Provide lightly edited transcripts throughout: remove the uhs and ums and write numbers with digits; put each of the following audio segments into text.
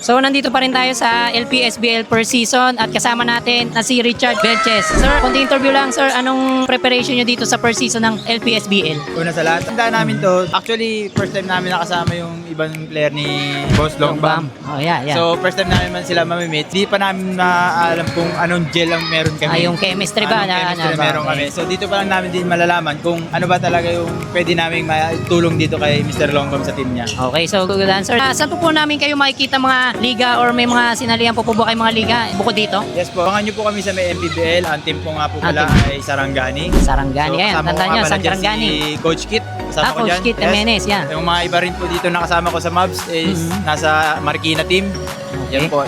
So nandito pa rin tayo sa LPSBL per season at kasama natin na si Richard Belches. Sir, konti interview lang sir, anong preparation nyo dito sa per season ng LPSBL? Una sa lahat, tandaan namin to. Actually, first time namin nakasama yung ibang player ni Boss Longbam. Oh yeah. So, first time namin man sila mamimit. Di pa namin maalam kung anong gel ang meron kami. yung chemistry ba? Anong chemistry meron kami. So, dito pa lang namin din malalaman kung ano ba talaga yung pwede namin matulong dito kay Mr. Longbam sa team niya. Okay, so good answer. Saan po namin kayo makikita mga liga or may mga sinalihan po ba kayo mga liga bukod dito? Yes po, abangan nyo po kami sa may MPBL. Ang team po nga po pala ay Sarangani. Sarangani, ayan. kasama ko Tandaan nyo, nga pala dyan Sarangani. si Coach Kit. Kasama ko Coach dyan. Kit Jimenez, yan. Yung mga iba rin po dito nakasama ko sa Mavs is nasa Marikina team. Yan po.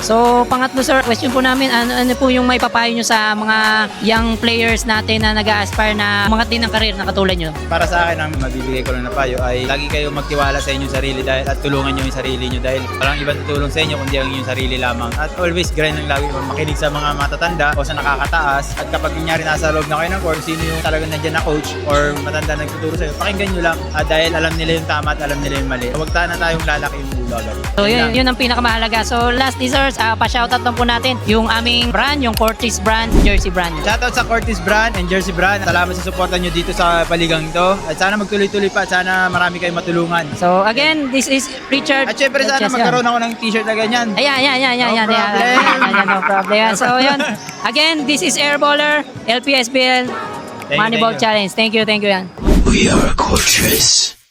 So, pangatlo sir, question po namin, ano po yung may papayo nyo sa mga young players natin na nag-a-aspire na umangat din ng karir na katulad nyo? Para sa akin, ang mabibigay ko lang na payo ay lagi kayo magtiwala sa inyong sarili dahil at tulungan nyo yung sarili nyo dahil walang ibang tutulong sa inyo kundi ang inyong sarili lamang. At always grind ng lagi makinig sa mga matatanda o sa nakakataas at kapag nangyari nasa loob na kayo ng course, sino yung talagang nandyan na coach or matanda na nagtuturo sa'yo, pakinggan nyo lang at dahil alam nila yung tama at alam nila yung mali. Huwag na tayong lalaki yung ulo agad. So, yun ang pinakamahalaga. So, last desserts, pa-shoutout lang po natin yung aming brand, yung Cortis brand, jersey brand. Shoutout sa Cortis brand and Jersey brand. Salamat sa suporta nyo dito sa paligang to. At sana magtuloy-tuloy pa at sana marami kayong matulungan. So, again, this is Richard. At syempre sana Belches, magkaroon ako ng t-shirt na ganyan. Ayan. No problem. No problem. So, yun. Again, this is Airballer, LPSBL, Thank you, Moneyball thank you. Challenge. Thank you yan. We are a Cortez.